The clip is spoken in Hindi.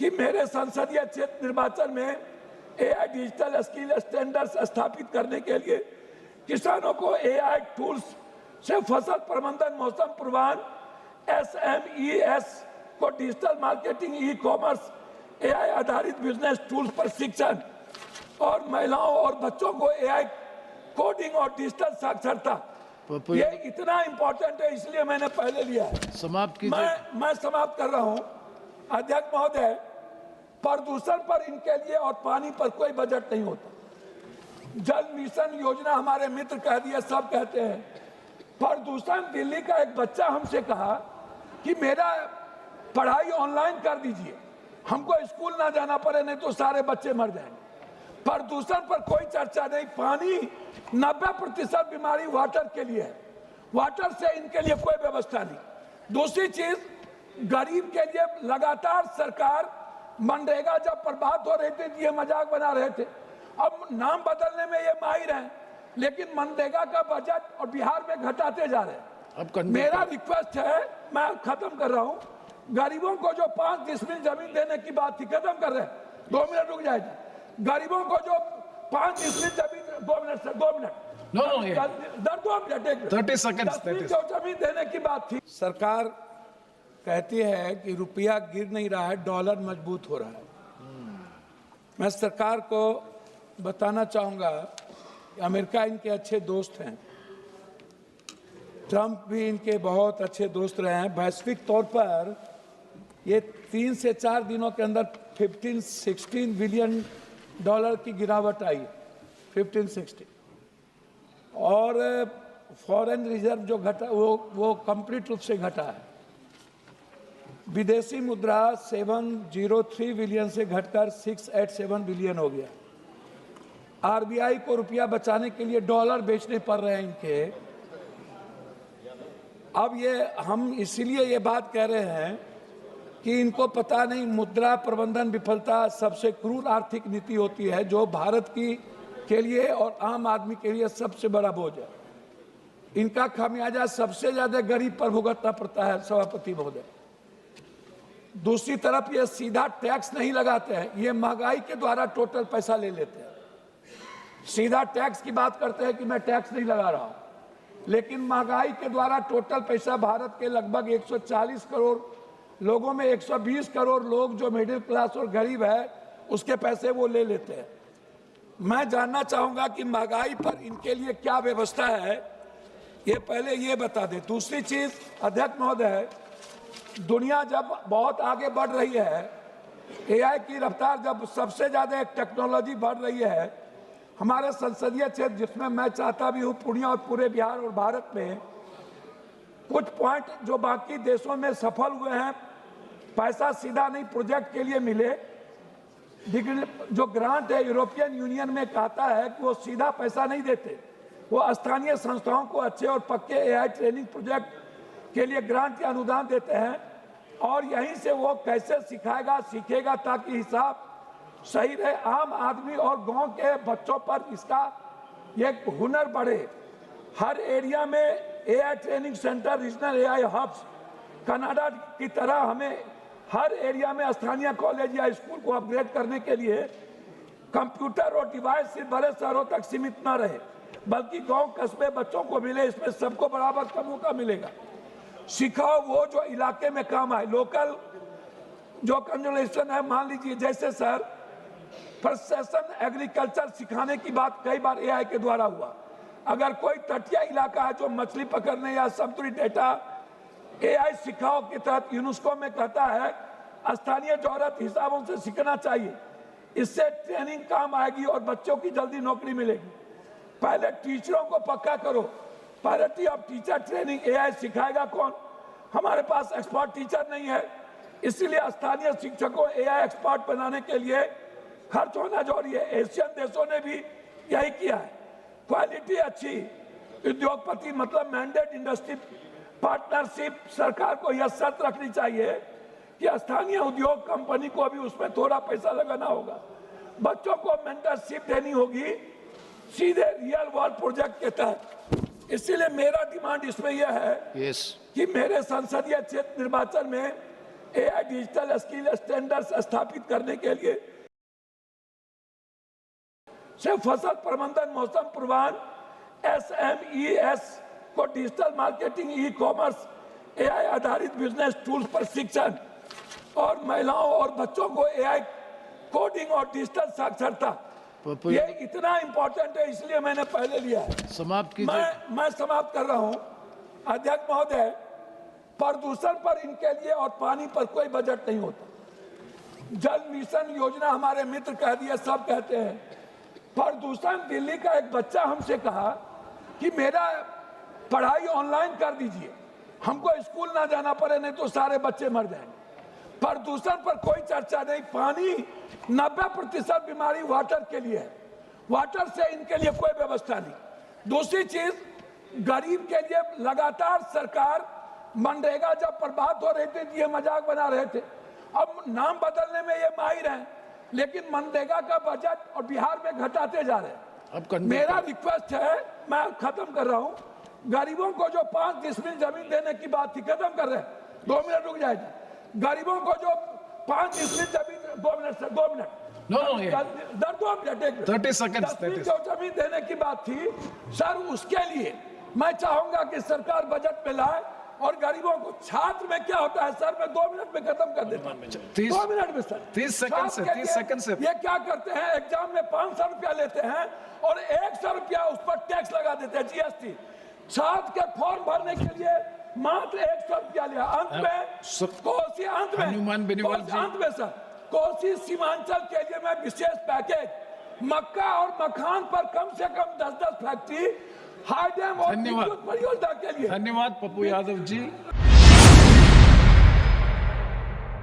कि मेरे संसदीय क्षेत्र निर्वाचन में एआई डिजिटल स्किल स्टैंडर्ड्स स्थापित करने के लिए किसानों को एआई टूल्स से फसल प्रबंधन, मौसम पूर्वानुमान, SMES को digital marketing, e commerce, AI आधारित बिजनेस टूल्स प्रशिक्षण और महिलाओं और बच्चों को एआई कोडिंग और डिजिटल साक्षरता, ये इतना इंपॉर्टेंट है, इसलिए मैंने पहले लिया है। समाप्त कीजिए। मैं समाप्त कर रहा हूं। अध्यक्ष महोदय, प्रदूषण पर इनके लिए और पानी पर कोई बजट नहीं होता। जल मिशन योजना हमारे मित्र कह दिए, सब कहते हैं। प्रदूषण, दिल्ली का एक बच्चा हमसे कहा कि मेरा पढ़ाई ऑनलाइन कर दीजिए, हमको स्कूल ना जाना पड़े, नहीं तो सारे बच्चे मर जाएंगे। प्रदूषण पर कोई चर्चा नहीं। पानी 90% बीमारी वाटर के लिए है, वाटर से इनके लिए कोई व्यवस्था नहीं। दूसरी चीज, गरीब के लिए लगातार सरकार मनरेगा जब बर्बाद हो रही थी ये मजाक बना रहे थे, अब नाम बदलने में ये माहिर हैं, लेकिन मनरेगा का बजट और बिहार में घटाते जा रहे हैं। अब मेरा रिक्वेस्ट है, मैं खत्म कर रहा हूं, गरीबों को जो 5 डिसमिल जमीन देने की बात थी, खत्म कर रहे हैं, 2 मिनट रुक जाएगी। गरीबों को जो 5 डिसमिल जमीन, 2 minute sir, 2 minute, 2 minute 30 second जो जमीन देने की बात थी। सरकार कहती है कि रुपया गिर नहीं रहा है, डॉलर मजबूत हो रहा है। मैं सरकार को बताना चाहूंगा कि अमेरिका इनके अच्छे दोस्त हैं, ट्रंप भी इनके बहुत अच्छे दोस्त रहे हैं। वैश्विक तौर पर ये 3 से 4 दिनों के अंदर 15-16 बिलियन डॉलर की गिरावट आई, 15-16, और फॉरेन रिजर्व जो घटा वो कंप्लीट रूप से घटा है। विदेशी मुद्रा 703 बिलियन से घटकर 687 बिलियन हो गया। आरबीआई को रुपया बचाने के लिए डॉलर बेचने पड़ रहे हैं इनके। अब ये हम इसीलिए ये बात कह रहे हैं कि इनको पता नहीं मुद्रा प्रबंधन विफलता सबसे क्रूर आर्थिक नीति होती है, जो भारत की के लिए और आम आदमी के लिए सबसे बड़ा बोझ है। इनका खामियाजा सबसे ज्यादा गरीब पर भुगतना पड़ता है सभापति महोदय। दूसरी तरफ ये सीधा टैक्स नहीं लगाते हैं, ये महंगाई के द्वारा टोटल पैसा ले लेते हैं। सीधा टैक्स की बात करते हैं कि मैं टैक्स नहीं लगा रहा हूं, लेकिन महंगाई के द्वारा टोटल पैसा, भारत के लगभग 140 करोड़ लोगों में 120 करोड़ लोग जो मिडिल क्लास और गरीब है, उसके पैसे वो ले लेते हैं। मैं जानना चाहूंगा कि महंगाई पर इनके लिए क्या व्यवस्था है, ये पहले ये बता दे। दूसरी चीज अध्यक्ष महोदय, दुनिया जब बहुत आगे बढ़ रही है, एआई की रफ्तार जब सबसे ज्यादा एक टेक्नोलॉजी बढ़ रही है, हमारे संसदीय क्षेत्र जिसमें मैं चाहता भी हूँ पूर्णिया और पूरे बिहार और भारत में कुछ पॉइंट जो बाकी देशों में सफल हुए हैं, पैसा सीधा नहीं प्रोजेक्ट के लिए मिले। जो ग्रांट है यूरोपियन यूनियन में कहता है कि वो सीधा पैसा नहीं देते, वो स्थानीय संस्थाओं को अच्छे और पक्के एआई ट्रेनिंग प्रोजेक्ट के लिए ग्रांट के अनुदान देते हैं, और यहीं से वो कैसे सिखाएगा सीखेगा ताकि हिसाब सही रहे, आम आदमी और गांव के बच्चों पर इसका ये हुनर बढ़े। हर एरिया में AI training centre, regional AI hubs, Canada की तरह हमें हर एरिया में स्थानीय कॉलेज या स्कूल को अपग्रेड करने के लिए कंप्यूटर और डिवाइस सिर्फ बड़े शहरों तक सीमित न रहे, बल्कि गांव कस्बे बच्चों को मिले, इसमें सबको बराबर का मौका मिलेगा। सिखाओ वो जो इलाके में काम आए। लोकल जो कंजर्वेशन है, मान लीजिए जैसे सर प्रोसेसन एग्रीकल्चर सिखाने की बात कई बार एआई के द्वारा हुआ। अगर कोई तटीय इलाका है जो मछली पकड़ने या संतुलित डेटा एआई सिखाओ के तहत यूनेस्को में कहता है स्थानीय जरूरत हिसाबों से सीखना चाहिए, इससे ट्रेनिंग काम आएगी और बच्चों की जल्दी नौकरी मिलेगी। पहले टीचरों को पक्का करो, priority of teacher training. AI सिखाएगा कौन? हमारे पास एक्सपर्ट टीचर नहीं है, इसीलिए स्थानीय शिक्षकों एआई एक्सपर्ट बनाने के लिए खर्च होना जरूरी है। एशियन देशों ने भी यही किया है। क्वालिटी अच्छी, उद्योगपति मतलब मैंडेट इंडस्ट्री पार्टनरशिप, सरकार को यह शर्त रखनी चाहिए कि स्थानीय उद्योग कंपनी को भी उसमें थोड़ा पैसा लगाना होगा। बच्चों को मेंटरशिप देनी होगी सीधे रियल वर्ल्ड प्रोजेक्ट के तहत। इसीलिए मेरा डिमांड इसमें यह है कि मेरे संसदीय क्षेत्र निर्वाचन में AI डिजिटल स्किल स्टैंडर्ड्स स्थापित करने के लिए से फसल प्रबंधन, मौसम पूर्वानुमान, SMES को digital marketing, e commerce, AI आधारित बिजनेस टूल्स पर शिक्षण और महिलाओं और बच्चों को AI कोडिंग और डिजिटल साक्षरता, ये इतना इंपॉर्टेंट है, इसलिए मैंने पहले लिया है। समाप्त कीजिए। मैं समाप्त कर रहा हूं। अध्यक्ष महोदय, प्रदूषण पर इनके लिए और पानी पर कोई बजट नहीं होता। जल मिशन योजना हमारे मित्र कह दिए, सब कहते हैं। प्रदूषण, दिल्ली का एक बच्चा हमसे कहा कि मेरा पढ़ाई ऑनलाइन कर दीजिए, हमको स्कूल ना जाना पड़े, नहीं तो सारे बच्चे मर जाएंगे। प्रदूषण पर कोई चर्चा नहीं। पानी 90% बीमारी वाटर के लिए है, वाटर से इनके लिए कोई व्यवस्था नहीं। दूसरी चीज, गरीब के लिए लगातार सरकार मनरेगा जब पर बात हो रही थी ये मजाक बना रहे थे, अब नाम बदलने में ये माहिर हैं, लेकिन मनरेगा का बजट और बिहार में घटाते जा रहे हैं। अब मेरा रिक्वेस्ट है, मैं खत्म कर रहा हूं, गरीबों को जो 5 डिसमिल जमीन देने की बात थी, खत्म कर रहे हैं, 2 मिनट रुक जाएगी। गरीबों को जो 5 डिसमिल जमीन, 2 minute sir, 2 minute, No, 2 minute, 30 seconds, 10 जो जमीन देने की बात थी सर, उसके लिए मैं चाहूंगा कि सरकार बजट में लाए और गरीबों को। छात्र में क्या होता है सर, मैं 2 मिनट में खत्म कर देता हूं, 2 मिनट में सर, 30 सेकंड से, 30 सेकंड से। ये क्या करते हैं, एग्जाम में 500 रुपया लेते हैं और 100 रुपया उस पर टैक्स लगा देते हैं, GST। छात्र के फॉर्म भरने के लिए मात्र 100 रुपया लिया। अंत में कोसी, अंत में सर, कोसी सीमांचल के लिए मैं विशेष पैकेज, मक्का और मखान पर कम से कम 10-10 फैक्ट्री, हाई डैम और विद्युत परियोजना के लिए। धन्यवाद पप्पू यादव जी।